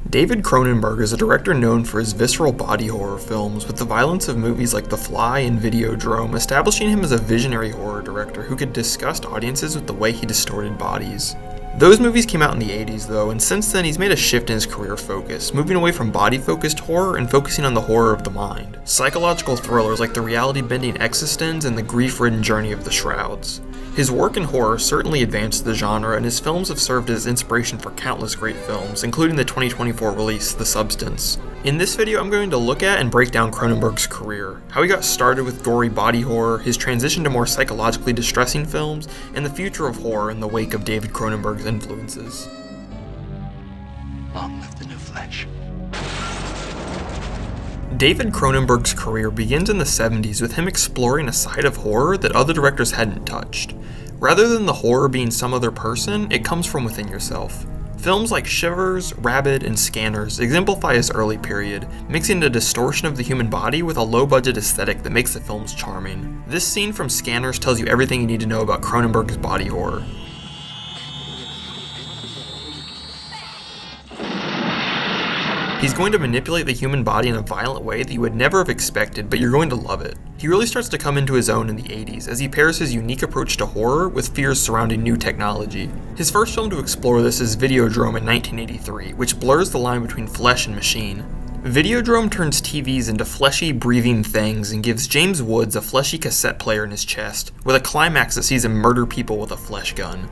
David Cronenberg is a director known for his visceral body horror films, with the violence of movies like The Fly and Videodrome establishing him as a visionary horror director who could disgust audiences with the way he distorted bodies. Those movies came out in the 80s though, and since then he's made a shift in his career focus, moving away from body-focused horror and focusing on the horror of the mind. Psychological thrillers like the reality-bending eXistenZ and the grief-ridden journey of the Shrouds. His work in horror certainly advanced the genre, and his films have served as inspiration for countless great films, including the 2024 release, The Substance. In this video, I'm going to look at and break down Cronenberg's career, how he got started with gory body horror, his transition to more psychologically distressing films, and the future of horror in the wake of David Cronenberg's influences. Long live the new flesh. David Cronenberg's career begins in the 70s with him exploring a side of horror that other directors hadn't touched. Rather than the horror being some other person, it comes from within yourself. Films like Shivers, Rabid, and Scanners exemplify his early period, mixing the distortion of the human body with a low-budget aesthetic that makes the films charming. This scene from Scanners tells you everything you need to know about Cronenberg's body horror. He's going to manipulate the human body in a violent way that you would never have expected, but you're going to love it. He really starts to come into his own in the 80s as he pairs his unique approach to horror with fears surrounding new technology. His first film to explore this is Videodrome in 1983, which blurs the line between flesh and machine. Videodrome turns TVs into fleshy, breathing things and gives James Woods a fleshy cassette player in his chest, with a climax that sees him murder people with a flesh gun.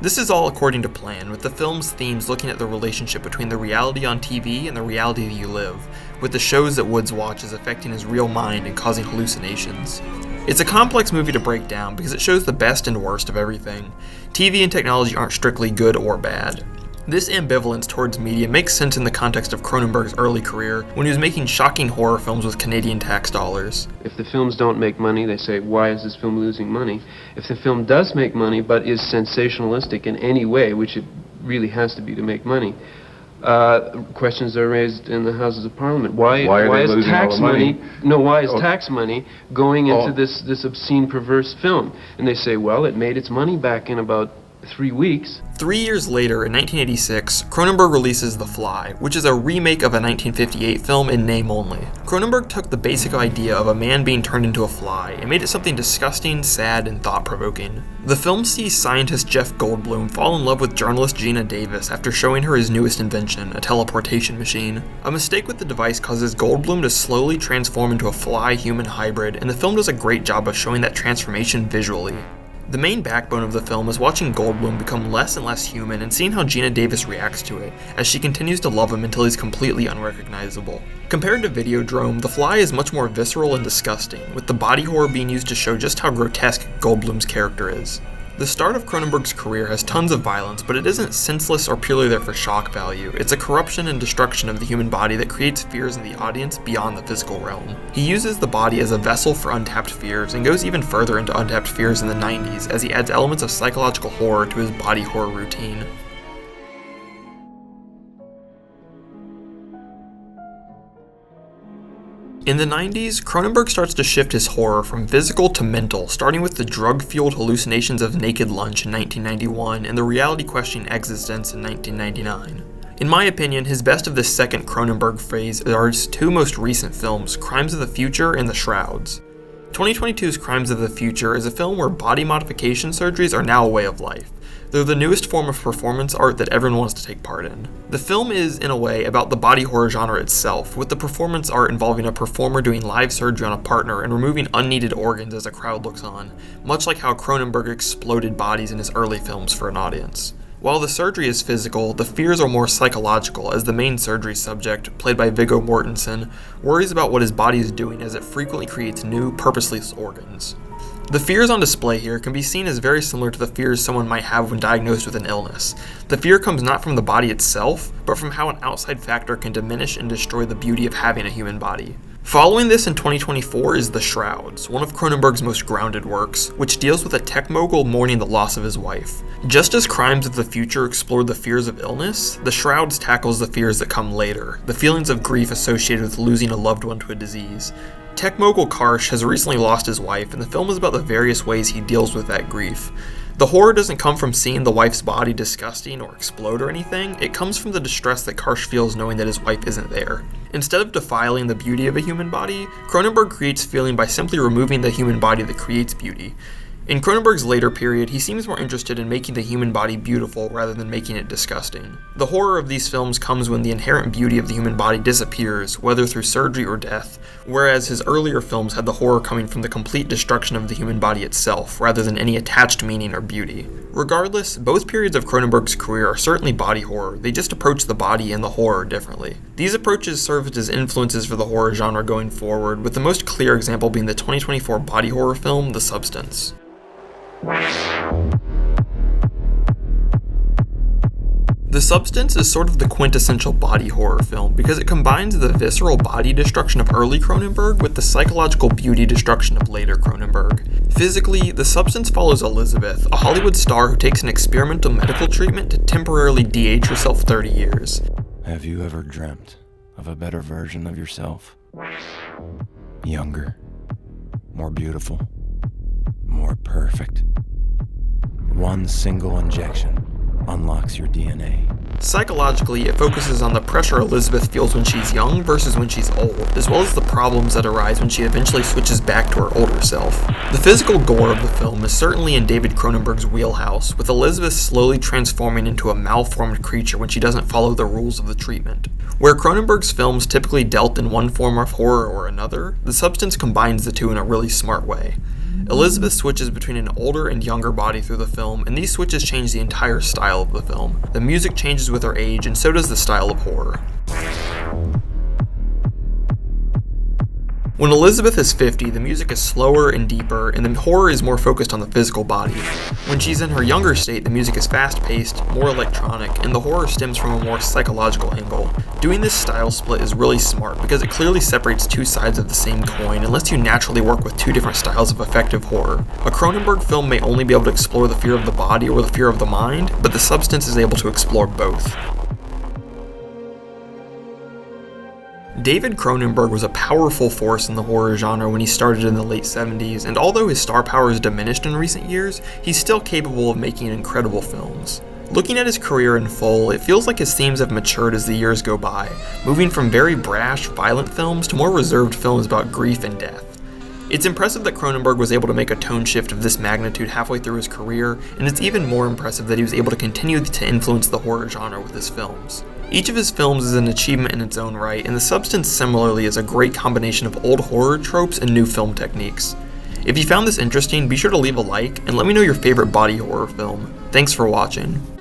This is all according to plan, with the film's themes looking at the relationship between the reality on TV and the reality that you live, with the shows that Woods watches affecting his real mind and causing hallucinations. It's a complex movie to break down because it shows the best and worst of everything. TV and technology aren't strictly good or bad. This ambivalence towards media makes sense in the context of Cronenberg's early career, when he was making shocking horror films with Canadian tax dollars. If the films don't make money, they say, why is this film losing money? If the film does make money, but is sensationalistic in any way, which it really has to be to make money, questions are raised in the Houses of Parliament. Why is tax money? No, why is tax money going into this obscene, perverse film? And they say, well, it made its money back in about 3 weeks. 3 years later, in 1986, Cronenberg releases The Fly, which is a remake of a 1958 film in name only. Cronenberg took the basic idea of a man being turned into a fly and made it something disgusting, sad, and thought-provoking. The film sees scientist Jeff Goldblum fall in love with journalist Gina Davis after showing her his newest invention, a teleportation machine. A mistake with the device causes Goldblum to slowly transform into a fly-human hybrid, and the film does a great job of showing that transformation visually. The main backbone of the film is watching Goldblum become less and less human and seeing how Gina Davis reacts to it, as she continues to love him until he's completely unrecognizable. Compared to Videodrome, The Fly is much more visceral and disgusting, with the body horror being used to show just how grotesque Goldblum's character is. The start of Cronenberg's career has tons of violence, but it isn't senseless or purely there for shock value. It's a corruption and destruction of the human body that creates fears in the audience beyond the physical realm. He uses the body as a vessel for untapped fears, and goes even further into untapped fears in the 90s as he adds elements of psychological horror to his body horror routine. In the 90s, Cronenberg starts to shift his horror from physical to mental, starting with the drug-fueled hallucinations of Naked Lunch in 1991 and the reality-questioning eXistenZ in 1999. In my opinion, his best of this second Cronenberg phase are his two most recent films, Crimes of the Future and The Shrouds. 2022's Crimes of the Future is a film where body modification surgeries are now a way of life. They're the newest form of performance art that everyone wants to take part in. The film is, in a way, about the body horror genre itself, with the performance art involving a performer doing live surgery on a partner and removing unneeded organs as a crowd looks on, much like how Cronenberg exploded bodies in his early films for an audience. While the surgery is physical, the fears are more psychological, as the main surgery subject, played by Viggo Mortensen, worries about what his body is doing as it frequently creates new, purposeless organs. The fears on display here can be seen as very similar to the fears someone might have when diagnosed with an illness. The fear comes not from the body itself, but from how an outside factor can diminish and destroy the beauty of having a human body. Following this in 2024 is The Shrouds, one of Cronenberg's most grounded works, which deals with a tech mogul mourning the loss of his wife. Just as Crimes of the Future explored the fears of illness, The Shrouds tackles the fears that come later, the feelings of grief associated with losing a loved one to a disease. Tech mogul Karsh has recently lost his wife, and the film is about the various ways he deals with that grief. The horror doesn't come from seeing the wife's body disgusting or explode or anything, it comes from the distress that Karsh feels knowing that his wife isn't there. Instead of defiling the beauty of a human body, Cronenberg creates feeling by simply removing the human body that creates beauty. In Cronenberg's later period, he seems more interested in making the human body beautiful rather than making it disgusting. The horror of these films comes when the inherent beauty of the human body disappears, whether through surgery or death, whereas his earlier films had the horror coming from the complete destruction of the human body itself, rather than any attached meaning or beauty. Regardless, both periods of Cronenberg's career are certainly body horror, they just approach the body and the horror differently. These approaches served as influences for the horror genre going forward, with the most clear example being the 2024 body horror film, The Substance. The Substance is sort of the quintessential body horror film because it combines the visceral body destruction of early Cronenberg with the psychological beauty destruction of later Cronenberg. Physically, The Substance follows Elizabeth, a Hollywood star who takes an experimental medical treatment to temporarily de-age herself 30 years. Have you ever dreamt of a better version of yourself? Younger, more beautiful, more perfect. One single injection unlocks your DNA. Psychologically, it focuses on the pressure Elizabeth feels when she's young versus when she's old, as well as the problems that arise when she eventually switches back to her older self. The physical gore of the film is certainly in David Cronenberg's wheelhouse, with Elizabeth slowly transforming into a malformed creature when she doesn't follow the rules of the treatment. Where Cronenberg's films typically dealt in one form of horror or another, The Substance combines the two in a really smart way. Elizabeth switches between an older and younger body through the film, and these switches change the entire style of the film. The music changes with her age, and so does the style of horror. When Elizabeth is 50, the music is slower and deeper, and the horror is more focused on the physical body. When she's in her younger state, the music is fast-paced, more electronic, and the horror stems from a more psychological angle. Doing this style split is really smart because it clearly separates two sides of the same coin and lets you naturally work with two different styles of effective horror. A Cronenberg film may only be able to explore the fear of the body or the fear of the mind, but The Substance is able to explore both. David Cronenberg was a powerful force in the horror genre when he started in the late 70s, and although his star power has diminished in recent years, he's still capable of making incredible films. Looking at his career in full, it feels like his themes have matured as the years go by, moving from very brash, violent films to more reserved films about grief and death. It's impressive that Cronenberg was able to make a tone shift of this magnitude halfway through his career, and it's even more impressive that he was able to continue to influence the horror genre with his films. Each of his films is an achievement in its own right, and The Substance similarly is a great combination of old horror tropes and new film techniques. If you found this interesting, be sure to leave a like, and let me know your favorite body horror film. Thanks for watching.